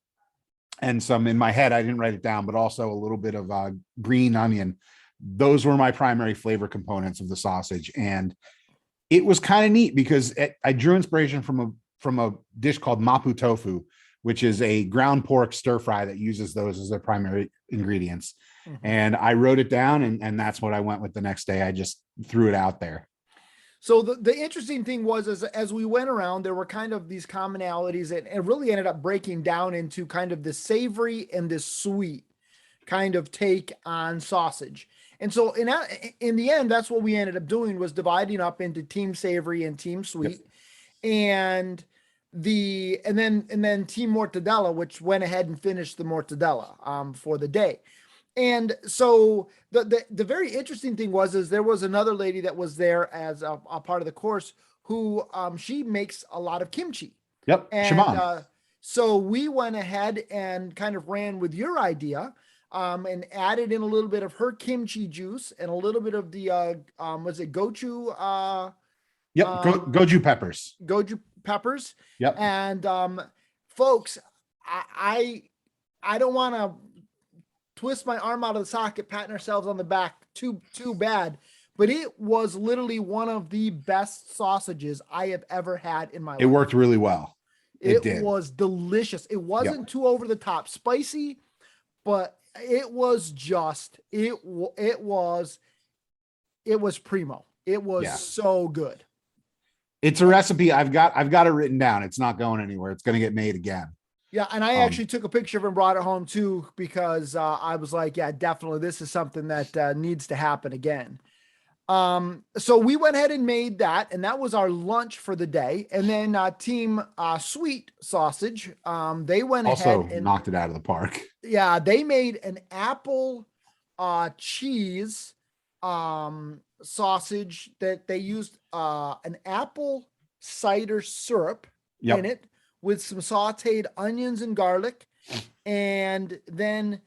some, in my head, I didn't write it down, but also a little bit of green onion. Those were my primary flavor components of the sausage. And it was kind of neat because I drew inspiration from a dish called mapu tofu, which is a ground pork stir fry that uses those as their primary ingredients. And I wrote it down, and that's what I went with the next day. I just threw it out there. So the interesting thing was, as we went around, there were kind of these commonalities, and it really ended up breaking down into kind of the savory and the sweet kind of take on sausage. And so in the end, that's what we ended up doing, was dividing up into team savory and team sweet. Yep. And then team mortadella, which went ahead and finished the mortadella for the day. And so the very interesting thing is there was another lady that was there as a part of the course who she makes a lot of kimchi. Yep. And so we went ahead and kind of ran with your idea, and added in a little bit of her kimchi juice and a little bit of the was it gochu? Goju peppers. Goju peppers. Yep. And folks, I don't want to twist my arm out of the socket, patting ourselves on the back too bad, but it was literally one of the best sausages I have ever had in my life. It worked really well. It was delicious. It wasn't too over the top spicy, but it was just it was primo. It was so good. It's a recipe I've got it written down. It's not going anywhere. It's going to get made again. Yeah, and I actually took a picture of it and brought it home too, because I was like, yeah, definitely, this is something that needs to happen again. So we went ahead and made that, and that was our lunch for the day. And then Team Sweet Sausage, they went Also ahead and knocked it out of the park. yeah, they made an apple cheese sausage that they used an apple cider syrup in Yep. it with some sauteed onions and garlic. And then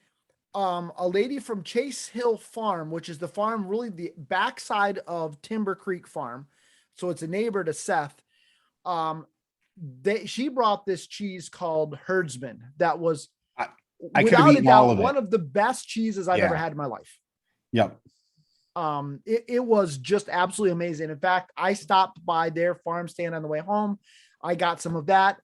a lady from Chase Hill Farm, which is the farm really the backside of Timber Creek Farm. So it's a neighbor to Seth. She brought this cheese called Herdsman that was I could have without a eaten all doubt of it. one of the best cheeses I've ever Yeah. had in my life. Yep. It was just absolutely amazing. In fact, I stopped by their farm stand on the way home. I got some of that.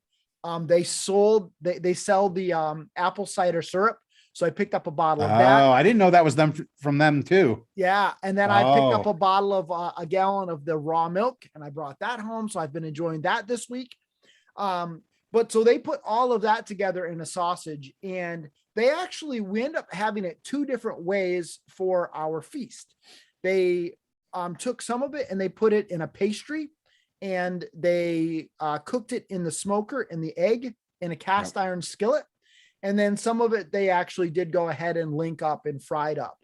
They sell the apple cider syrup. So I picked up a bottle of that. Oh, I didn't know that was them from them too. Yeah. And then I picked up Oh. a bottle of a gallon of the raw milk, and I brought that home. So I've been enjoying that this week. But so they put all of that together in a sausage, and we end up having it two different ways for our feast. They took some of it and they put it in a pastry, and they cooked it in the smoker in the egg in a cast iron skillet. And then some of it, they actually did go ahead and link up and fried up.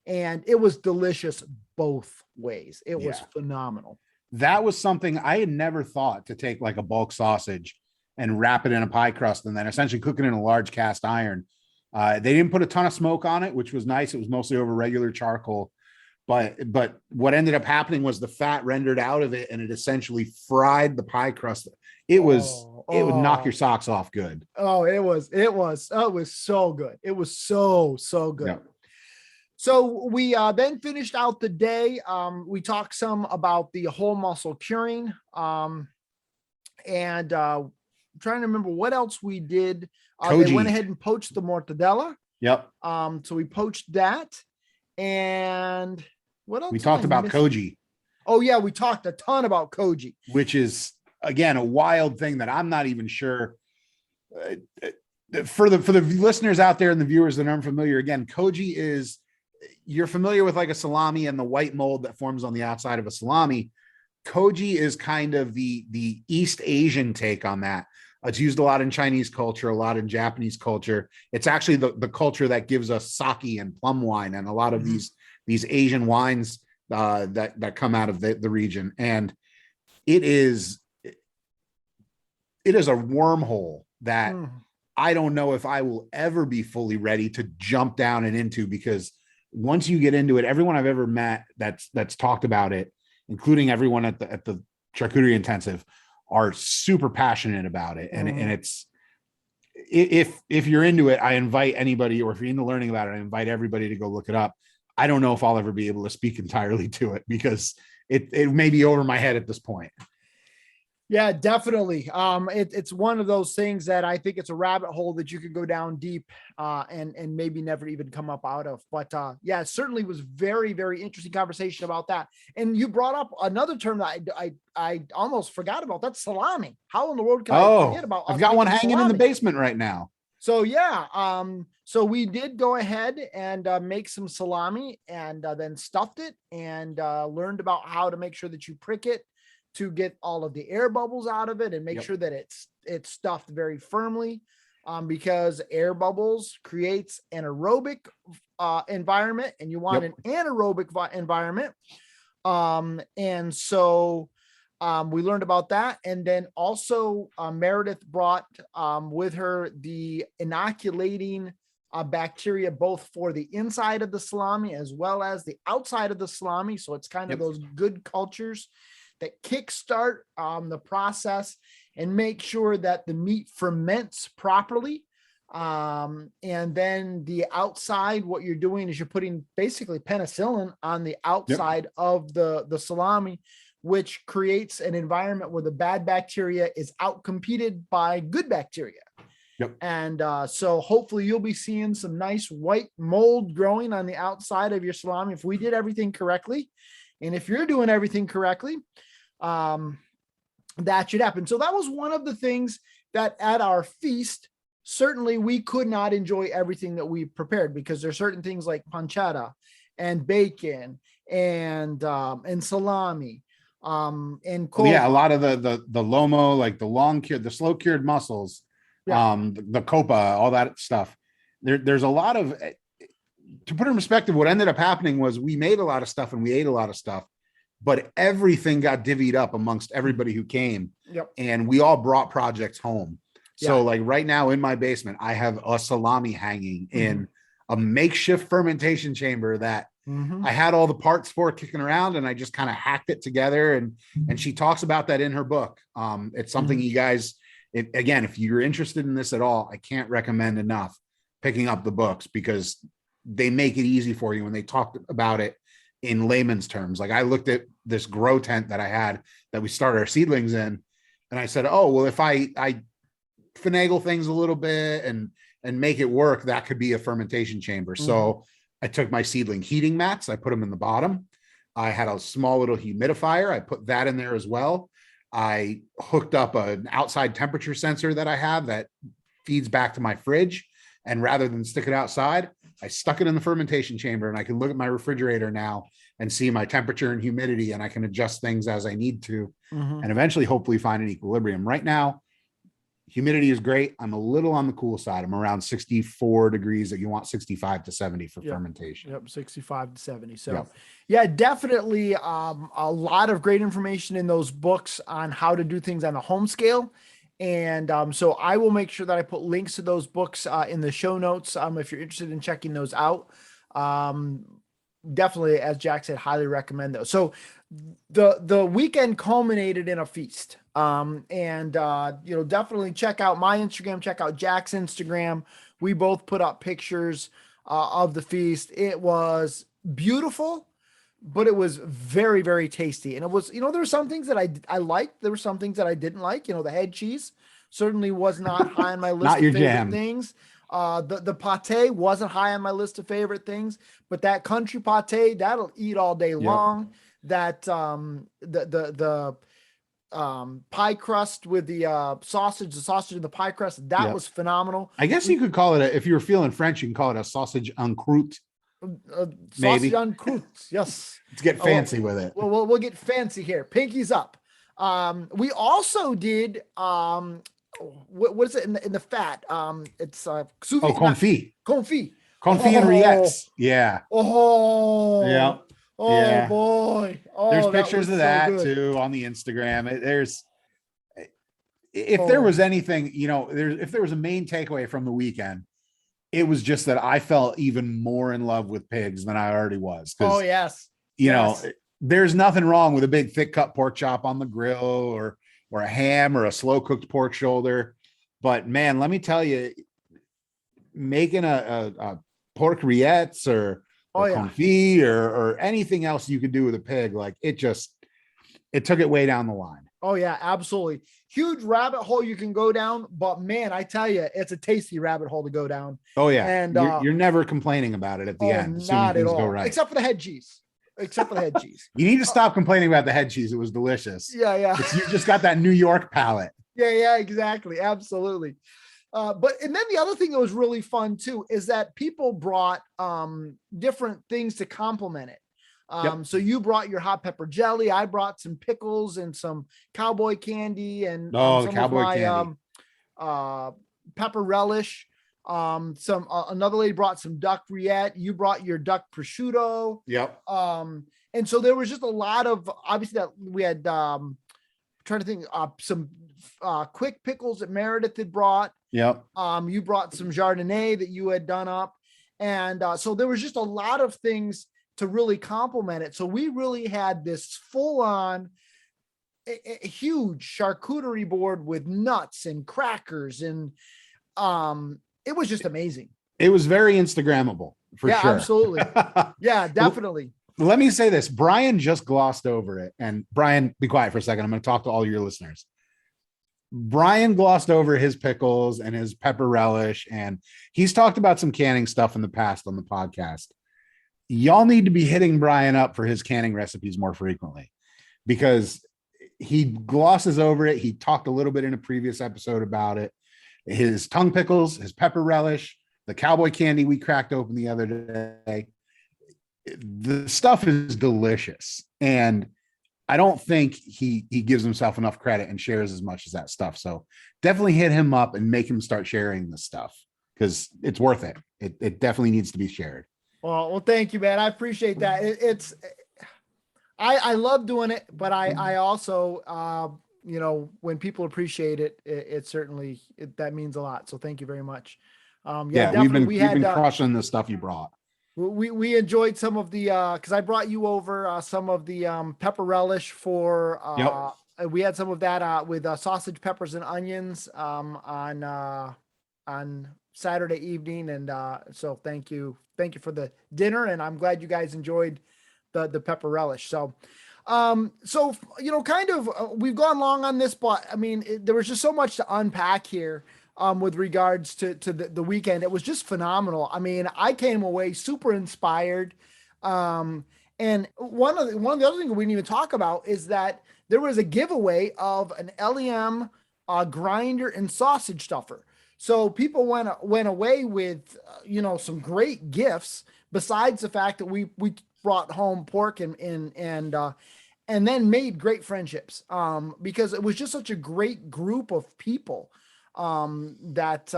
And it was delicious both ways. It was phenomenal. That was something I had never thought, to take like a bulk sausage and wrap it in a pie crust and then essentially cook it in a large cast iron. They didn't put a ton of smoke on it, which was nice. It was mostly over regular charcoal. But what ended up happening was the fat rendered out of it, and it essentially fried the pie crust. It would knock your socks off good. Oh, it was so good. It was so good. Yeah. So we then finished out the day. We talked some about the whole muscle curing. And I'm trying to remember what else we did. They went ahead and poached the mortadella. Yep. So we poached that. And what else? We talked about koji. Oh yeah, we talked a ton about koji, which is again a wild thing that I'm not even sure. For the listeners out there and the viewers that aren't familiar, again, koji is, you're familiar with like a salami and the white mold that forms on the outside of a salami. Koji is kind of the East Asian take on that. It's used a lot in Chinese culture, a lot in Japanese culture. It's actually the culture that gives us sake and plum wine and a lot of these Asian wines that come out of the region. And it is a wormhole that I don't know if I will ever be fully ready to jump down and into, because once you get into it, everyone I've ever met that's talked about it, including everyone at the Charcuterie Intensive, are super passionate about it. And it's, if you're into it, I invite anybody, or if you're into learning about it, I invite everybody to go look it up. I don't know if I'll ever be able to speak entirely to it, because it may be over my head at this point. Yeah, definitely. It's one of those things that I think it's a rabbit hole that you could go down deep and maybe never even come up out of. But yeah, it certainly was very, very interesting conversation about that. And you brought up another term that I almost forgot about. That's salami. How in the world can I forget about? I've got one hanging in the basement right now. So yeah, so we did go ahead and make some salami, and then stuffed it, and learned about how to make sure that you prick it to get all of the air bubbles out of it, and make sure that it's stuffed very firmly, because air bubbles creates an aerobic environment, and you want an anaerobic environment. And so we learned about that. And then also Meredith brought with her the inoculating bacteria, both for the inside of the salami as well as the outside of the salami. So it's kind of those good cultures that kickstart the process and make sure that the meat ferments properly. And then the outside, what you're doing is you're putting basically penicillin on the outside of the salami, which creates an environment where the bad bacteria is outcompeted by good bacteria. And so hopefully you'll be seeing some nice white mold growing on the outside of your salami if we did everything correctly. And if you're doing everything correctly, that should happen. So that was one of the things that at our feast certainly we could not enjoy everything that we prepared, because there's certain things like pancetta and bacon and salami, and Oh, yeah, a kova. lot of the lomo, like the slow cured mussels, Yeah. the copa, all that stuff. There's a lot of, to put in perspective, what ended up happening was we made a lot of stuff and we ate a lot of stuff, but everything got divvied up amongst everybody who came. Yep. And we all brought projects home. So Yeah. like right now in my basement, I have a salami hanging in a makeshift fermentation chamber that I had all the parts for kicking around, and I just kind of hacked it together. And she talks about that in her book. It's something you guys, again, if you're interested in this at all, I can't recommend enough picking up the books, because they make it easy for you when they talk about it in layman's terms. Like I looked at this grow tent that I had that we started our seedlings in, and I said, oh, well, if I finagle things a little bit and make it work, that could be a fermentation chamber. So I took my seedling heating mats, I put them in the bottom. I had a small little humidifier, I put that in there as well. I hooked up an outside temperature sensor that I have that feeds back to my fridge. And rather than stick it outside, I stuck it in the fermentation chamber, and I can look at my refrigerator now and see my temperature and humidity, and I can adjust things as I need to, and eventually hopefully find an equilibrium. Right now, humidity is great. I'm a little on the cool side. I'm around 64 degrees, that you want 65 to 70 for fermentation. Yep. 65 to 70. So yeah, definitely a lot of great information in those books on how to do things on a home scale. And so I will make sure that I put links to those books in the show notes if you're interested in checking those out. Definitely, as Jack said, highly recommend those. So the weekend culminated in a feast. Definitely check out my Instagram, check out Jack's Instagram. We both put up pictures of the feast. It was beautiful, but it was very, very tasty. And it was, there were some things that I liked. There were some things that I didn't like. The head cheese certainly was not high on my list Not of your favorite jam. things. The pate wasn't high on my list of favorite things, but that country pate, that'll eat all day long. That the pie crust with the sausage and the pie crust, that was phenomenal. I guess you could call it, if you were feeling French, you can call it a sausage en croûte. Sausage en croûte. Yes. Let's get fancy with it. Well, we'll get fancy here. Pinkies up. We also did what is it in the fat? It's sous vide, confit. Confit And rillettes. Yeah. Oh. Yeah. Oh boy. Oh, there's pictures of that too on the Instagram. If there was anything, if there was a main takeaway from the weekend, it was just that I felt even more in love with pigs than I already was. Oh yes. There's nothing wrong with a big thick cut pork chop on the grill or a ham or a slow cooked pork shoulder. But man, let me tell you, making a pork rillettes or confit or anything else you could do with a pig, like it took it way down the line. Oh yeah, absolutely. Huge rabbit hole you can go down, but man, I tell you, it's a tasty rabbit hole to go down. Oh yeah. And you're never complaining about it at the end. Not at all. Right. Except for the head cheese. You need to stop complaining about the head cheese. It was delicious. Yeah. You just got that New York palate. Yeah, exactly. Absolutely. And then the other thing that was really fun too is that people brought different things to complement it. So you brought your hot pepper jelly. I brought some pickles and some cowboy candy and the cowboy candy. Pepper relish. Another lady brought some duck rillette. You brought your duck prosciutto. Yep. And so there was just a lot of, obviously, that we had trying to think some quick pickles that Meredith had brought. Yep. You brought some Chardonnay that you had done up. And so there was just a lot of things to really complement it. So we really had this full on a huge charcuterie board with nuts and crackers. And it was just amazing. It was very Instagrammable for sure. Absolutely. Yeah, definitely. Let me say this. Brian just glossed over it. And Brian, be quiet for a second. I'm going to talk to all your listeners. Brian glossed over his pickles and his pepper relish, and he's talked about some canning stuff in the past on the podcast. Y'all need to be hitting Brian up for his canning recipes more frequently, because he glosses over it. He talked a little bit in a previous episode about it, his tongue pickles, his pepper relish, the cowboy candy we cracked open the other day. The stuff is delicious. And I don't think he gives himself enough credit and shares as much as that stuff. So definitely hit him up and make him start sharing the stuff, because it's worth it. It definitely needs to be shared. Well, thank you, man. I appreciate that. I love doing it, but I also, when people appreciate it, it certainly, that means a lot. So thank you very much. We've been crushing the stuff you brought. We enjoyed some of the, cause I brought you over some of the pepper relish for, we had some of that with sausage, peppers, and onions on Saturday evening. And so thank you for the dinner. And I'm glad you guys enjoyed the pepper relish. So, we've gone long on this, but I mean, there was just so much to unpack here. With regards to the weekend, it was just phenomenal. I mean, I came away super inspired. And one of the other things we didn't even talk about is that there was a giveaway of an LEM grinder and sausage stuffer. So people went away with, some great gifts, besides the fact that we brought home pork and then made great friendships, because it was just such a great group of people that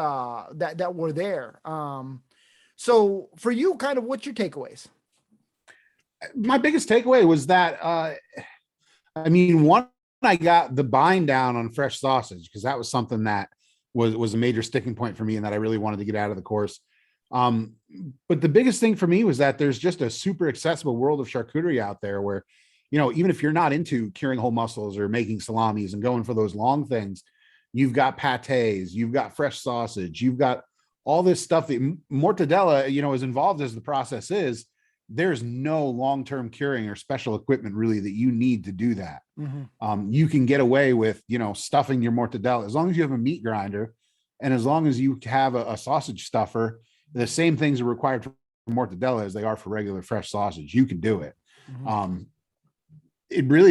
were there. So for you, kind of, what's your takeaways? My biggest takeaway was that, one, I got the bind down on fresh sausage, because that was something that was a major sticking point for me and that I really wanted to get out of the course. But the biggest thing for me was that there's just a super accessible world of charcuterie out there where, even if you're not into curing whole mussels or making salamis and going for those long things, you've got pates, you've got fresh sausage, you've got all this stuff that mortadella, as involved as the process is, there's no long-term curing or special equipment really that you need to do that. Mm-hmm. You can get away with, stuffing your mortadella as long as you have a meat grinder, and as long as you have a sausage stuffer. The same things are required for mortadella as they are for regular fresh sausage. You can do it. Mm-hmm.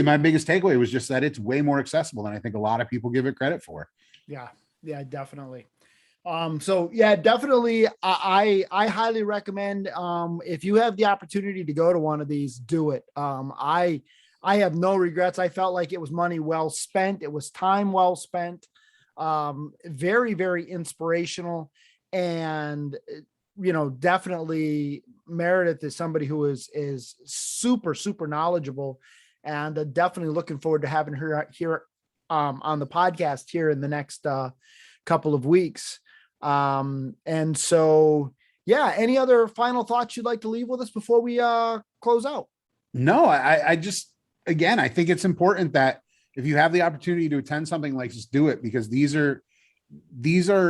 My biggest takeaway was just that it's way more accessible than I think a lot of people give it credit for. Yeah, definitely. Definitely. I highly recommend, if you have the opportunity to go to one of these, do it. I have no regrets. I felt like it was money well spent. It was time well spent. Very, very inspirational. And, definitely Meredith is somebody who is super, super knowledgeable, and definitely looking forward to having her here on the podcast here in the next couple of weeks. And so, any other final thoughts you'd like to leave with us before we close out? No, I just, again, I think it's important that if you have the opportunity to attend something like this, do it, because these are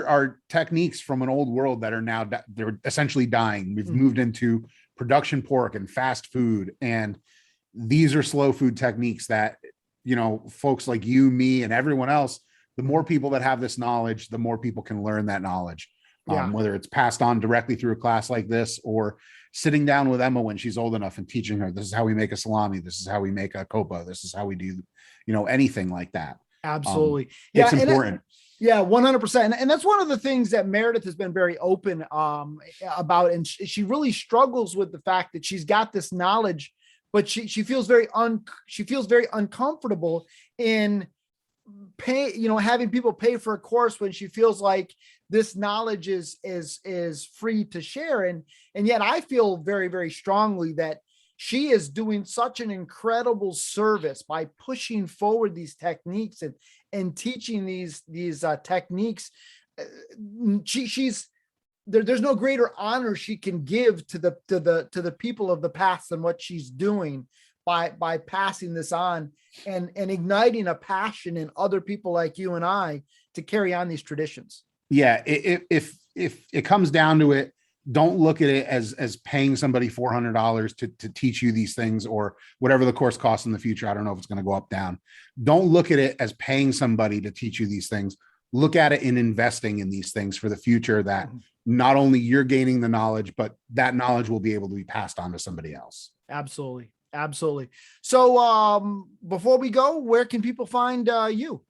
our techniques from an old world that are now, they're essentially dying. We've moved into production pork and fast food, and these are slow food techniques that, folks like you, me, and everyone else, the more people that have this knowledge, the more people can learn that knowledge. Whether it's passed on directly through a class like this, or sitting down with Emma when she's old enough and teaching her, this is how we make a salami, this is how we make a copa, this is how we do, anything like that. Absolutely. It's important. 100%. And that's one of the things that Meredith has been very open about. And she really struggles with the fact that she's got this knowledge, but she feels very uncomfortable in having people pay for a course when she feels like this knowledge is free to share. And yet I feel very, very strongly that she is doing such an incredible service by pushing forward these techniques and teaching these techniques. There's no greater honor she can give to the people of the past than what she's doing by passing this on and igniting a passion in other people like you and I to carry on these traditions. Yeah. If it comes down to it, don't look at it as paying somebody $400 to teach you these things, or whatever the course costs in the future. I don't know if it's going to go up, down. Don't look at it as paying somebody to teach you these things. Look at it in investing in these things for the future, that not only you're gaining the knowledge, but that knowledge will be able to be passed on to somebody else. Absolutely. So before we go, where can people find you?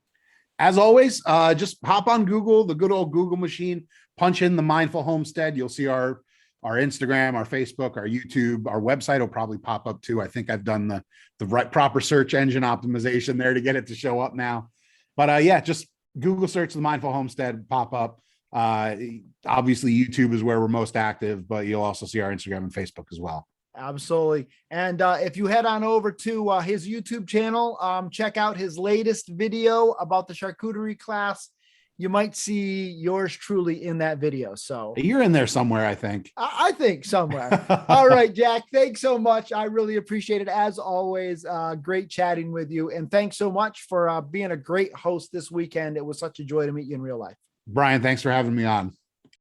As always, just hop on Google, the good old Google machine, punch in the Mindful Homestead. You'll see our Instagram, our Facebook, our YouTube, our website will probably pop up too. I think I've done the right proper search engine optimization there to get it to show up now. But yeah, just Google search the Mindful Homestead, pop up. Obviously YouTube is where we're most active, but you'll also see our Instagram and Facebook as well. Absolutely. And if you head on over to his YouTube channel, check out his latest video about the charcuterie class. You might see yours truly in that video. So you're in there somewhere, I think. I think somewhere. All right, Jack, thanks so much. I really appreciate it. As always, great chatting with you. And thanks so much for being a great host this weekend. It was such a joy to meet you in real life. Brian, thanks for having me on.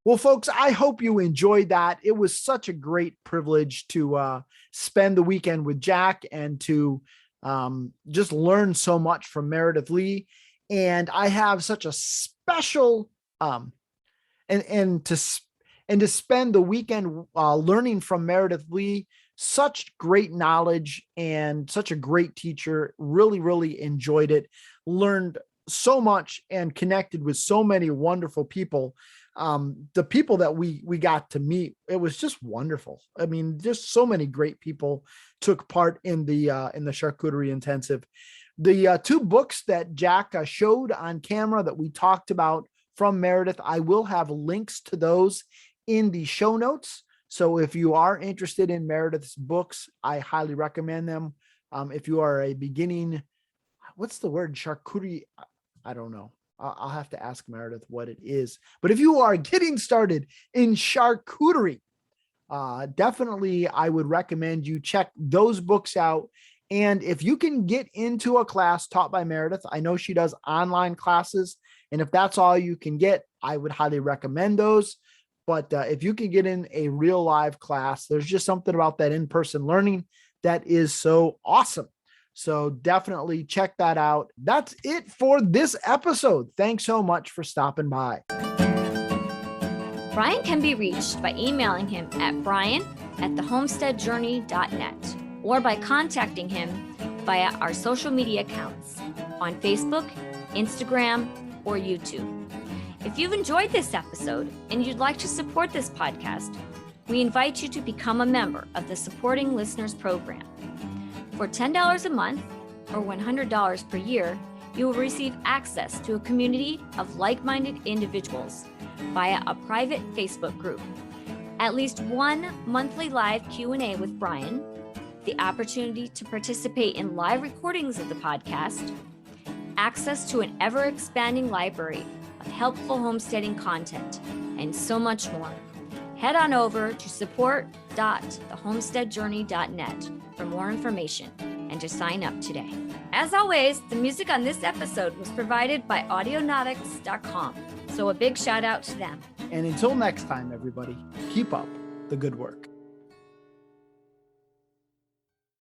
Well, folks, I hope you enjoyed that. It was such a great privilege to spend the weekend with Jack and to just learn so much from Meredith Leigh. And I have such a special and to spend the weekend learning from Meredith Leigh, such great knowledge and such a great teacher. Really, really enjoyed it. Learned so much and connected with so many wonderful people. The people that we got to meet, it was just wonderful. I mean, just so many great people took part in the charcuterie intensive. The two books that Jack showed on camera that we talked about from Meredith, I will have links to those in the show notes. So if you are interested in Meredith's books, I highly recommend them. If you are a beginning, what's the word? Charcuterie? I don't know. I'll have to ask Meredith what it is. But if you are getting started in charcuterie, definitely I would recommend you check those books out. And if you can get into a class taught by Meredith, I know she does online classes. And if that's all you can get, I would highly recommend those. But if you can get in a real live class, there's just something about that in-person learning that is so awesome. So definitely check that out. That's it for this episode. Thanks so much for stopping by. Brian can be reached by emailing him at brian@thehomesteadjourney.net or by contacting him via our social media accounts on Facebook, Instagram, or YouTube. If you've enjoyed this episode and you'd like to support this podcast, we invite you to become a member of the Supporting Listeners Program. For $10 a month or $100 per year, you will receive access to a community of like-minded individuals via a private Facebook group, at least one monthly live Q&A with Brian, the opportunity to participate in live recordings of the podcast, access to an ever-expanding library of helpful homesteading content, and so much more. Head on over to support.thehomesteadjourney.net for more information and to sign up today. As always, the music on this episode was provided by audionautics.com, so a big shout out to them. And until next time, everybody, keep up the good work.